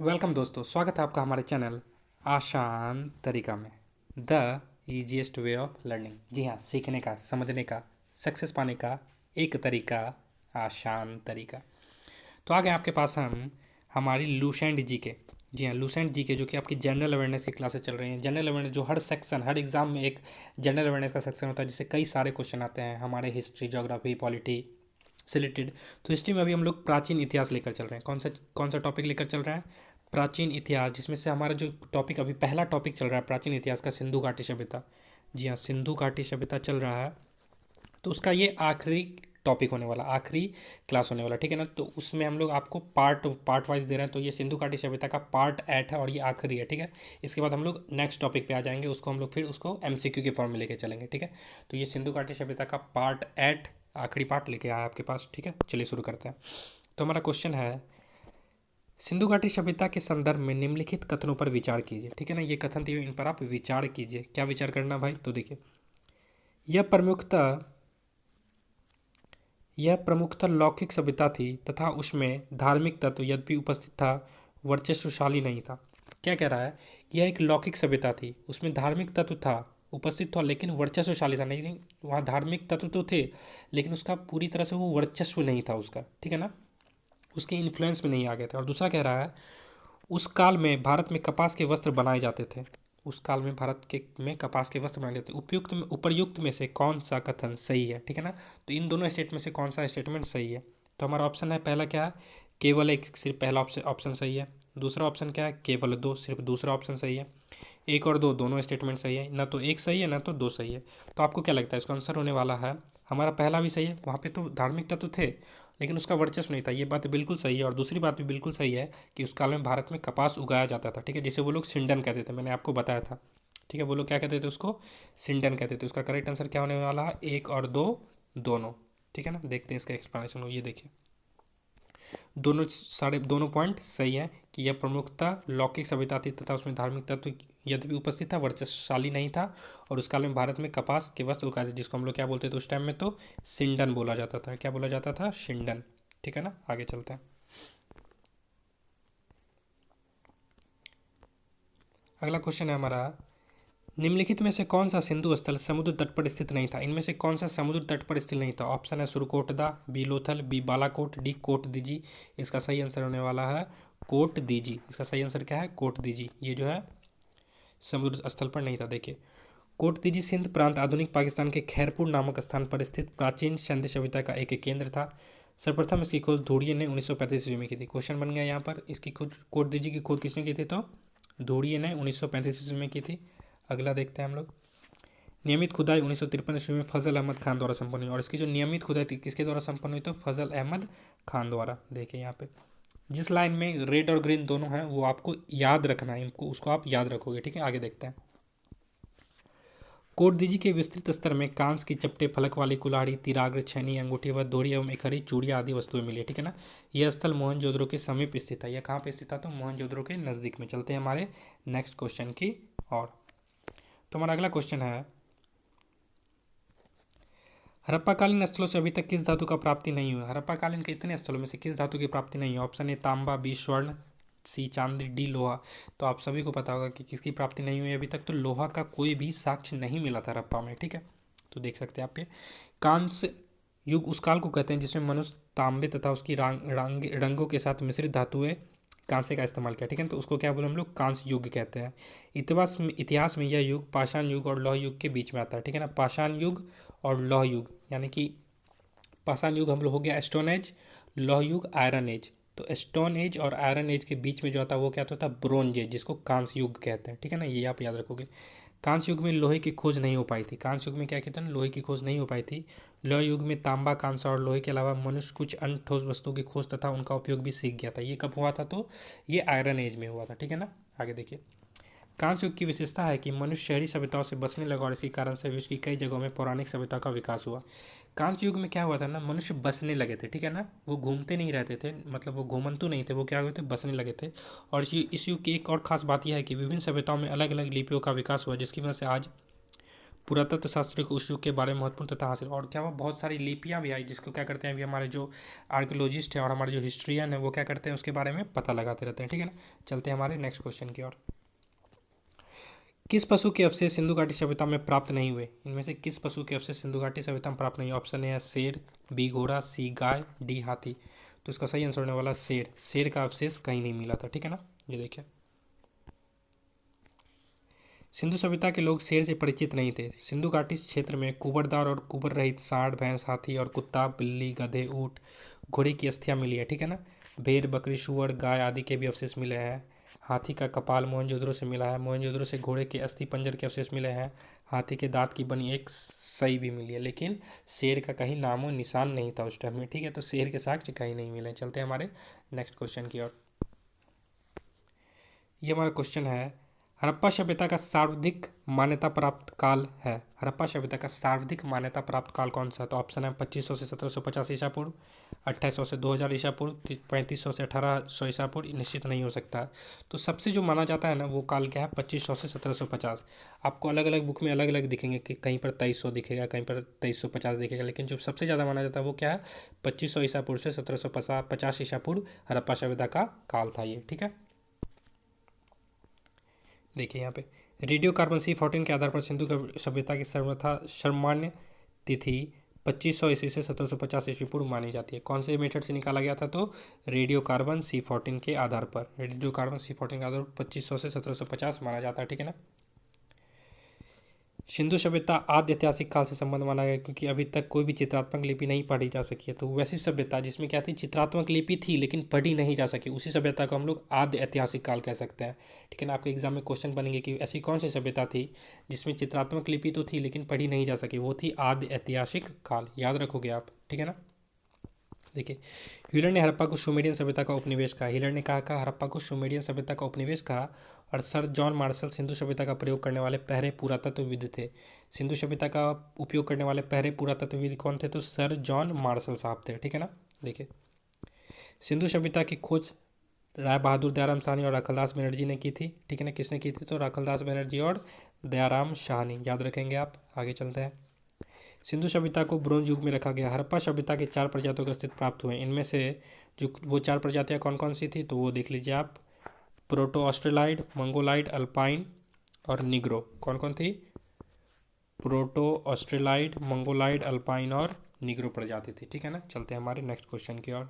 Welcome दोस्तों, स्वागत है आपका हमारे चैनल आसान तरीका में। The easiest way of learning. जी हाँ, सीखने का, समझने का, सक्सेस पाने का एक तरीका, आसान तरीका। तो आ गए आपके पास हम हमारी लूसेंट जी के। जी हाँ, लूसेंट जी के जो कि आपकी जनरल अवेयरनेस की क्लासेस चल रही हैं। जनरल अवेयरनेस जो हर सेक्शन, हर एग्जाम में एक जनरल अवेयरनेस का सेक्शन होता है जिससे कई सारे क्वेश्चन आते हैं हमारे हिस्ट्री, ज्योग्राफी, पॉलिटी से रिलेटेड। तो हिस्ट्री में अभी हम लोग प्राचीन इतिहास लेकर चल रहे हैं। कौन सा टॉपिक लेकर चल रहे हैं? प्राचीन इतिहास, जिसमें से हमारा जो टॉपिक अभी पहला टॉपिक चल रहा है प्राचीन इतिहास का, सिंधु घाटी सभ्यता। जी हाँ, सिंधु घाटी सभ्यता चल रहा है। तो उसका ये आखिरी टॉपिक होने वाला, आखिरी क्लास होने वाला, ठीक है ना। तो उसमें हम लोग आपको पार्ट पार्ट वाइज दे रहे हैं। तो ये सिंधु घाटी सभ्यता का पार्ट 8 है और ये आखिरी है, ठीक है। इसके बाद हम लोग नेक्स्ट टॉपिक पे आ जाएंगे, उसको हम लोग फिर उसको एमसीक्यू के फॉर्म में लेके चलेंगे, ठीक है। तो ये सिंधु घाटी सभ्यता का पार्ट 8 आखिरी पार्ट लेके आया आपके पास, ठीक है। चलिए शुरू करते हैं। तो हमारा क्वेश्चन है, सिंधु घाटी सभ्यता के संदर्भ में निम्नलिखित कथनों पर विचार कीजिए, ठीक है ना। ये कथन दिए, इन पर आप विचार कीजिए। क्या विचार करना भाई? तो देखिए, यह प्रमुखतः यह प्रमुखतः लौकिक सभ्यता थी तथा उसमें धार्मिक तत्व यद्यपि उपस्थित था, वर्चस्वशाली नहीं था। क्या कह रहा है? यह एक लौकिक सभ्यता थी, उसमें धार्मिक तत्व था, उपस्थित था, लेकिन वर्चस्वशाली था नहीं। वहाँ धार्मिक तत्व तो थे, लेकिन उसका पूरी तरह से वो वर्चस्व नहीं था उसका, ठीक है ना। उसके इन्फ्लुएंस में नहीं आ गए थे। और दूसरा कह रहा है, उस काल में भारत में कपास के वस्त्र बनाए जाते थे। उस काल में भारत के में कपास के वस्त्र बनाए जाते थे। उपर्युक्त में से कौन सा कथन सही है, ठीक है ना। तो इन दोनों स्टेट में से कौन सा स्टेटमेंट सही है? तो हमारा ऑप्शन है पहला, क्या है? केवल एक, सिर्फ पहला ऑप्शन सही है। दूसरा ऑप्शन क्या है? केवल दो, सिर्फ दूसरा ऑप्शन सही है। एक और दो, दोनों स्टेटमेंट सही है। ना तो एक सही है, ना तो दो सही है। तो आपको क्या लगता है इसका आंसर होने वाला है? हमारा पहला भी सही है, वहाँ पे तो धार्मिक तत्व थे लेकिन उसका वर्चस्व नहीं था। ये बात बिल्कुल सही है। और दूसरी बात भी बिल्कुल सही है कि उस काल में भारत में कपास उगाया जाता था, ठीक है, जिसे वो लोग सिंडन कहते थे। मैंने आपको बताया था, ठीक है। वो लोग क्या कहते थे? उसको सिंडन कहते थे। उसका करेक्ट आंसर क्या होने वाला है? एक और दो, दोनों, ठीक है ना। देखते हैं इसका एक्सप्लेनेशन। ये देखिए, दोनों पॉइंट सही है कि यह प्रमुखता लौकिक सभ्यता थी तथा उसमें धार्मिक तत्व यद्यपि उपस्थित था, वर्चस्वशाली नहीं था। और उस काल में भारत में कपास के वस्त्र उगाए थे, जिसको हम लोग क्या बोलते थे उस टाइम में? तो सिंडन बोला जाता था। क्या बोला जाता था? सिंडन, ठीक है ना। आगे चलते हैं। अगला क्वेश्चन है हमारा, निम्नलिखित में से कौन सा सिंधु स्थल समुद्र तट पर स्थित नहीं था? इनमें से कौन सा समुद्र तट पर स्थित नहीं था? ऑप्शन है Surkotada, B Lothal, B Balakot, D Kot Diji. इसका सही आंसर होने वाला है कोट दीजी। इसका सही आंसर क्या है? कोट दीजी। ये जो है समुद्र स्थल पर नहीं था। देखिए, कोट दीजी सिंध प्रांत आधुनिक पाकिस्तान के खैरपुर नामक स्थान पर स्थित प्राचीन सिंध सभ्यता का एक केंद्र था। सर्वप्रथम इसकी खोज धुड़िये ने 1935 ईस्वी में की थी। क्वेश्चन बन गया यहाँ पर, इसकी खोज कोट दीजी की खोज किसने की थी? तो धुड़िये ने 1935 ईस्वी में की थी। अगला देखते हैं हम लोग, नियमित खुदाई 1953 ईस्वी में फजल अहमद खान द्वारा संपन्न हुई। और इसकी जो नियमित खुदाई थी किसके द्वारा संपन्न हुई? तो फजल अहमद खान द्वारा। देखिए यहाँ पे जिस लाइन में रेड और ग्रीन दोनों हैं वो आपको याद रखना है, इनको उसको आप याद रखोगे, ठीक है। आगे देखते हैं, कोट दीजी के विस्तृत स्तर में कांस की चपटे, फलक वाली कुल्हाड़ी, तिराग्र, छैनी, अंगूठी व दोहरी एवं एक हरी चूड़ियाँ आदि वस्तुएं मिली, ठीक है ना। यह स्थल मोहनजोदड़ो के समीप स्थित है। यह कहाँ पे स्थित था? तो मोहनजोदड़ो के नज़दीक में। चलते हैं हमारे नेक्स्ट क्वेश्चन की और। तो हमारा अगला क्वेश्चन है, हड़प्पाकालीन स्थलों से अभी तक किस धातु का प्राप्ति नहीं हुआ? हड़प्पाकालीन के इतने स्थलों में से किस धातु की प्राप्ति नहीं हुई? ऑप्शन ए तांबा, बी स्वर्ण, सी चांदी, डी लोहा। तो आप सभी को पता होगा कि किसकी प्राप्ति नहीं हुई अभी तक। तो लोहा का कोई भी साक्ष्य नहीं मिला था हड़प्पा में, ठीक है। तो देख सकते हैं आप ये कांस्य युग उस काल को कहते हैं जिसमें मनुष्य तांबे तथा उसकी रंगों के साथ मिश्रित धातुएं कांसे का इस्तेमाल किया, ठीक है। तो उसको क्या बोले हम लोग? कांस्य युग कहते हैं। इतिहास में यह युग पाषाण युग और लौह युग के बीच में आता है, ठीक है ना। पाषाण युग और लौह युग, यानी कि पाषाण युग हम लोग हो गया स्टोन एज, लौह युग आयरन एज। तो स्टोन एज और आयरन एज के बीच में जो आता है वो क्या होता है? ब्रोंज एज, जिसको कांस्य युग कहते हैं, ठीक है ना। ये आप याद रखोगे। कांस्य युग में लोहे की खोज नहीं हो पाई थी। कांस्य युग में क्या कहते हैं? लोहे की खोज नहीं हो पाई थी। लौह युग में तांबा, कांसा और लोहे के अलावा मनुष्य कुछ अन्य ठोस वस्तुओं की खोज तथा उनका उपयोग भी सीख गया था। ये कब हुआ था? तो ये आयरन एज में हुआ था, ठीक है ना। आगे देखिए, कांस्य युग की विशेषता है कि मनुष्य शहरी सभ्यताओं से बसने लगा और इसी कारण से विश्व की कई जगहों में पौराणिक सभ्यता का विकास हुआ। कांस्य युग में क्या हुआ था ना, मनुष्य बसने लगे थे, ठीक है ना। वो घूमते नहीं रहते थे, मतलब वो घूमंतु नहीं थे, वो क्या हुए थे? बसने लगे थे। और इस युग की एक और खास बात यह है कि विभिन्न सभ्यताओं में अलग अलग लिपियों का विकास हुआ, जिसकी वजह से आज पुरातत्व शास्त्र के उस युग के बारे में महत्वपूर्ण तथ्य हासिल, और क्या हुआ, बहुत सारी लिपियाँ भी आई जिसको क्या करते हैं अभी हमारे जो आर्कियोलॉजिस्ट है और हमारे जो हिस्ट्रियन है वो क्या करते हैं उसके बारे में पता लगाते रहते हैं, ठीक है ना। चलते हैं हमारे नेक्स्ट क्वेश्चन की ओर। किस पशु के अवशेष सिंधु घाटी सभ्यता में प्राप्त नहीं हुए? इनमें से किस पशु के अवशेष सिंधु घाटी सभ्यता में प्राप्त नहीं हुए? ऑप्शन ए है शेर, बी घोड़ा, सी गाय, डी हाथी। तो इसका सही आंसर होने वाला शेर। शेर का अवशेष कहीं नहीं मिला था, ठीक है ना। ये देखिए, सिंधु सभ्यता के लोग शेर से परिचित नहीं थे। सिंधु घाटी क्षेत्र में कुबरदार और कुबर रहित सांड, भैंस, हाथी और कुत्ता, बिल्ली, गधे, ऊँट, घोड़े की अस्थियां मिली है, ठीक है ना। भेड़, बकरी, सुअर, गाय आदि के भी अवशेष मिले हैं। हाथी का कपाल मोहनजोदड़ो से मिला है। मोहनजोदड़ो से घोड़े के अस्थि पंजर के अवशेष मिले हैं। हाथी के दांत की बनी एक सही भी मिली है, लेकिन शेर का कहीं नामो निशान नहीं था उस टाइम में, ठीक है। तो शेर के साक्ष्य कहीं नहीं मिले। चलते हैं हमारे नेक्स्ट क्वेश्चन की ओर। ये हमारा क्वेश्चन है, हड़प्पा सभ्यता का सर्वाधिक मान्यता प्राप्त काल है। हड़प्पा सभ्यता का सर्वाधिक मान्यता प्राप्त काल कौन सा है? तो ऑप्शन है 2500 से 1750 ईसा पूर्व, 2800 से 2000 ईसा पूर्व, 3500 से 1800 ईसा पूर्व, निश्चित नहीं हो सकता है। तो सबसे जो माना जाता है ना वो काल क्या है, 2500 से 1750। आपको अलग अलग बुक में अलग अलग दिखेंगे कि कहीं पर 2300 दिखेगा, कहीं पर 2350 दिखेगा, लेकिन जो सबसे ज़्यादा माना जाता है वो क्या है, 2500 ईसा पूर्व से 1750 ईसा पूर्व हड़प्पा सभ्यता का काल था ये, ठीक है। देखिए यहाँ पे रेडियो कार्बन C14 के आधार पर सिंधु सभ्यता की सर्वथा सर्वमान्य तिथि 2500 ईस्वी से 1750 ईस्वी पूर्व मानी जाती है। कौन से मेथड से निकाला गया था? तो रेडियो कार्बन C14 के आधार पर, रेडियो कार्बन C14 के आधार पर 2500 से 1750 माना जाता है, ठीक है ना। सिंधु सभ्यता आद्य ऐतिहासिक काल से संबंध माना गया क्योंकि अभी तक कोई भी चित्रात्मक लिपि नहीं पढ़ी जा सकी है। तो वैसी सभ्यता जिसमें क्या थी, चित्रात्मक लिपि थी लेकिन पढ़ी नहीं जा सकी, उसी सभ्यता को हम लोग आद्य ऐतिहासिक काल कह सकते हैं, ठीक है ना। आपके एग्जाम में क्वेश्चन बनेंगे कि ऐसी कौन सी सभ्यता थी जिसमें चित्रात्मक लिपि तो थी लेकिन पढ़ी नहीं जा सकी, वो थी आद्य ऐतिहासिक काल, याद रखोगे आप, ठीक है ना। देखिए, ह्यूलर ने हड़प्पा को सुमेरियन सभ्यता का उपनिवेश कहा। ह्यूलर ने कहा हड़प्पा को सुमेरियन सभ्यता का उपनिवेश कहा। और सर जॉन मार्शल सिंधु सभ्यता का प्रयोग करने वाले पहले पुरातत्वविद थे। सिंधु सभ्यता का उपयोग करने वाले पहले पुरातत्वविद कौन थे? तो सर जॉन मार्शल साहब थे, ठीक है ना। देखिए, सिंधु सभ्यता की खोज राय बहादुर, दयाराम साहनी और राखलदास बनर्जी ने की थी, ठीक है ना। किसने की थी? तो राखलदास बनर्जी और दयाराम साहनी, याद रखेंगे आप। आगे चलते हैं। सिंधु सभ्यता को ब्रोंज युग में रखा गया। हड़प्पा सभ्यता के 4 प्रजातियों के अस्तित्व प्राप्त हुए। इनमें से जो वो 4 प्रजातियाँ कौन कौन सी थी तो वो देख लीजिए आप, प्रोटो ऑस्ट्रेलाइड, मंगोलाइड, अल्पाइन और निग्रो। कौन कौन थी? प्रोटो ऑस्ट्रेलाइड, मंगोलाइड, अल्पाइन और निग्रो प्रजाति थी, ठीक है ना। चलते हैं हमारे नेक्स्ट क्वेश्चन की ओर।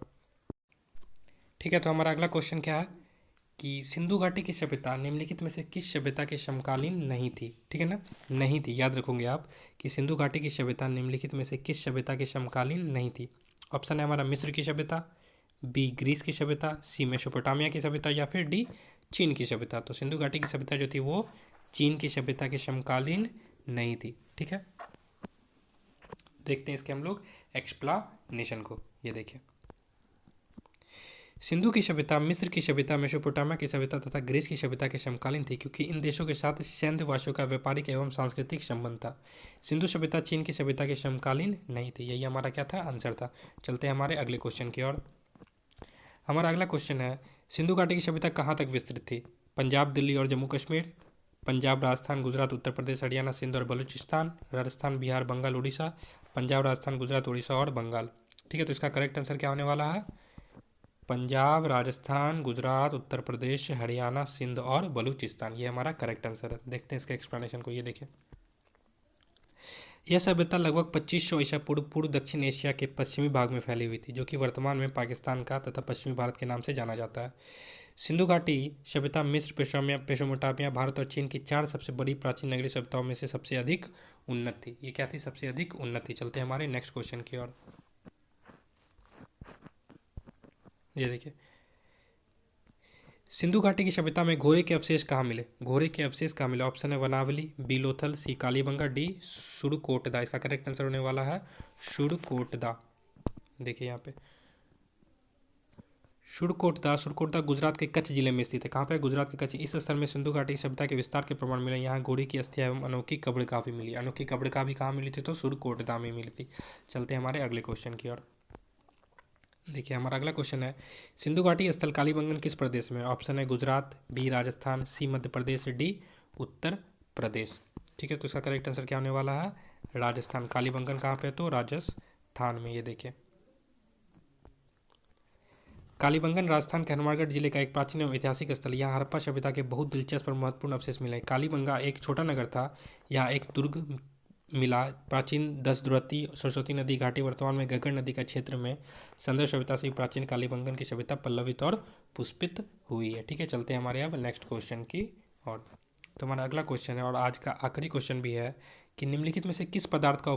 ठीक है, तो हमारा अगला क्वेश्चन क्या है कि सिंधु घाटी की सभ्यता निम्नलिखित में से किस सभ्यता के समकालीन नहीं थी, ठीक है ना। नहीं थी, याद रखोगे आप कि सिंधु घाटी की सभ्यता निम्नलिखित में से किस सभ्यता के समकालीन नहीं थी। ऑप्शन है हमारा मिस्र की सभ्यता, बी ग्रीस की सभ्यता, सी मेसोपोटामिया की सभ्यता या फिर डी चीन की सभ्यता। तो सिंधु घाटी की सभ्यता जो थी वो चीन की सभ्यता के समकालीन नहीं थी, ठीक है। देखते हैं इसके हम लोग एक्सप्लेनेशन को। ये देखिए, सिंधु की सभ्यता मिस्र की सभ्यता, मेसोपोटामिया की सभ्यता तथा ग्रीस की सभ्यता के समकालीन थी क्योंकि इन देशों के साथ सैन्यवासियों का व्यापारिक एवं सांस्कृतिक संबंध था। सिंधु सभ्यता चीन की सभ्यता के समकालीन नहीं थी। यही हमारा क्या था, आंसर था। चलते हैं हमारे अगले क्वेश्चन की ओर। हमारा अगला क्वेश्चन है, सिंधु घाटी की सभ्यता कहाँ तक विस्तृत थी? पंजाब, दिल्ली और जम्मू कश्मीर, पंजाब, राजस्थान, गुजरात, उत्तर प्रदेश, हरियाणा, सिंध और बलूचिस्तान, राजस्थान, बिहार, बंगाल, उड़ीसा, पंजाब, राजस्थान, गुजरात, उड़ीसा और बंगाल, ठीक है। तो इसका करेक्ट आंसर क्या होने वाला है? पंजाब, राजस्थान, गुजरात, उत्तर प्रदेश, हरियाणा, सिंध और बलूचिस्तान, ये हमारा करेक्ट आंसर है। देखते हैं इसके एक्सप्लेनेशन को। ये देखिए, यह सभ्यता लगभग 2500 ईसा पूर्व पूर्व दक्षिण एशिया के पश्चिमी भाग में फैली हुई थी, जो कि वर्तमान में पाकिस्तान का तथा पश्चिमी भारत के नाम से जाना जाता है। सिंधु घाटी सभ्यता मिस्र, मेसोपोटामिया, भारत और चीन की 4 सबसे बड़ी प्राचीन नगरीय सभ्यताओं में से सबसे अधिक उन्नत थी। ये क्या थी? सबसे अधिक उन्नत थी। चलते हैं हमारे नेक्स्ट क्वेश्चन की ओर। ये देखिए, सिंधु घाटी की सभ्यता में घोड़े के अवशेष कहाँ मिले? घोड़े के अवशेष कहाँ मिले? ऑप्शन है वनावली, बी लोथल, सी कालीबंगा, डी सुरकोटदा। इसका करेक्ट आंसर होने वाला है सुरकोटदा। देखिए यहाँ पे सुरकोटदा गुजरात के कच्छ जिले में स्थित है। कहाँ पे? गुजरात के कच्छ। इस स्थल में सिंधु घाटी की सभ्यता के विस्तार के प्रमाण मिले। यहाँ घोड़ी की अस्थियां एवं अनोखी कब्र भी मिली। अनोखी कब्र भी कहाँ मिली थी? तो सुरकोटदा में मिली थी। चलते हैं हमारे अगले क्वेश्चन की ओर। देखिए, हमारा अगला क्वेश्चन है, सिंधु घाटी स्थल कालीबंगन किस प्रदेश में? ऑप्शन है गुजरात, बी राजस्थान, सी मध्य प्रदेश, डी उत्तर प्रदेश। ठीक है, तो इसका करेक्ट आंसर क्या होने वाला है? राजस्थान। कालीबंगन कहाँ पे है? तो राजस्थान में। ये देखिए, कालीबंगन राजस्थान के हनुमानगढ़ जिले का एक प्राचीन एवं ऐतिहासिक स्थल। यहाँ हड़प्पा सभ्यता के बहुत दिलचस्प और महत्वपूर्ण अवशेष मिले हैं। कालीबंगा एक छोटा नगर था। यहाँ एक दुर्ग मिला। प्राचीन दसद्रुती सरस्वती नदी घाटी, वर्तमान में घग्गर नदी का क्षेत्र में संदर सभ्यता से प्राचीन कालीबंगन की सभ्यता पल्लवित और पुष्पित हुई है। ठीक है, चलते हैं हमारे अब नेक्स्ट क्वेश्चन की। और तो हमारा अगला क्वेश्चन है और आज का आखिरी क्वेश्चन भी है कि निम्नलिखित में से किस पदार्थ का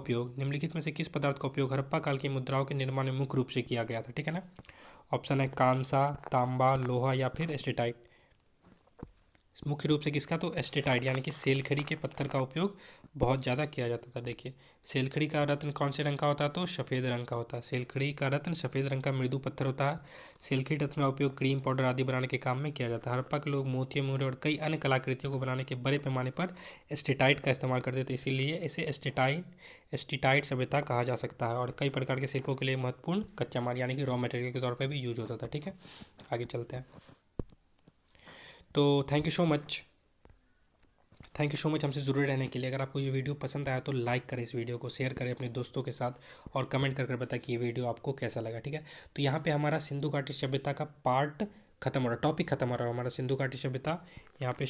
उपयोग हड़प्पा काल की मुद्राओं के निर्माण में मुख्य रूप से किया गया था? ठीक है ना। ऑप्शन है कांसा, तांबा, लोहा या फिर एस्टेटाइट। मुख्य रूप से किसका? तो एस्टेटाइट यानी कि सेलखड़ी के पत्थर का उपयोग बहुत ज़्यादा किया जाता था। देखिए, सेलखड़ी का रत्न कौन से रंग का होता है? तो सफ़ेद रंग का होता है। सेलखड़ी का रत्न सफ़ेद रंग का मृदु पत्थर होता है। सेलखड़ी रत्न का उपयोग क्रीम पाउडर आदि बनाने के काम में किया जाता है। हड़प्पा के लोग मोतियों, मोहरे और कई अन्य कलाकृतियों को बनाने के बड़े पैमाने पर एस्टेटाइट का इस्तेमाल करते थे, इसीलिए इसे एस्टेटाइट सभ्यता कहा जा सकता है। और कई प्रकार के शिल्पों के लिए महत्वपूर्ण कच्चा माल यानी कि रॉ मटेरियल के तौर पर भी यूज होता था। ठीक है, आगे चलते हैं। तो थैंक यू सो मच हमसे जुड़े रहने के लिए। अगर आपको ये वीडियो पसंद आया तो लाइक करें, इस वीडियो को शेयर करें अपने दोस्तों के साथ और कमेंट कर बताएं कि ये वीडियो आपको कैसा लगा। ठीक है, तो यहाँ पे हमारा सिंधु घाटी सभ्यता का पार्ट खत्म हो रहा है, टॉपिक खत्म हो रहा है हमारा सिंधु घाटी सभ्यता। यहाँ पे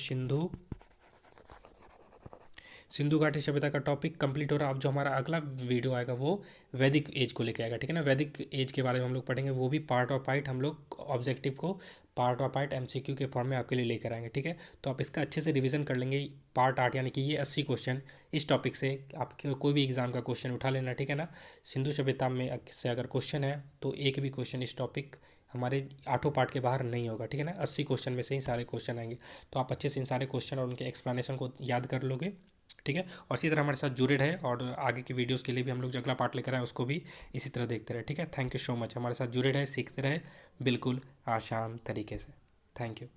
सिंधु घाटी सभ्यता का टॉपिक कंप्लीट हो रहा है। अब जो हमारा अगला वीडियो आएगा वो वैदिक एज को लेके आएगा। ठीक है ना, वैदिक एज के बारे में हम लोग पढ़ेंगे, वो भी पार्ट और पार्ट हम लोग ऑब्जेक्टिव को पार्ट और पार्ट एमसीक्यू के फॉर्म में आपके लिए लेकर आएंगे। ठीक है, तो आप इसका अच्छे से रिवीजन कर लेंगे। पार्ट 8 यानी कि ये 80 क्वेश्चन इस टॉपिक से आपके कोई भी एग्जाम का क्वेश्चन उठा लेना। ठीक है ना, सिंधु सभ्यता में से अगर क्वेश्चन है तो एक भी क्वेश्चन इस टॉपिक हमारे 8 पार्ट के बाहर नहीं होगा। ठीक है ना, 80 क्वेश्चन में से ही सारे क्वेश्चन आएंगे, तो आप अच्छे से इन सारे क्वेश्चन और उनके एक्सप्लेनेशन को याद कर लोगे। ठीक है, और इसी तरह हमारे साथ जुड़े रहे और आगे की वीडियोस के लिए भी हम लोग जो अगला पार्ट लेकर आए उसको भी इसी तरह देखते रहे। ठीक है, थैंक यू सो मच, हमारे साथ जुड़े रहे, सीखते रहे बिल्कुल आसान तरीके से। Thank you.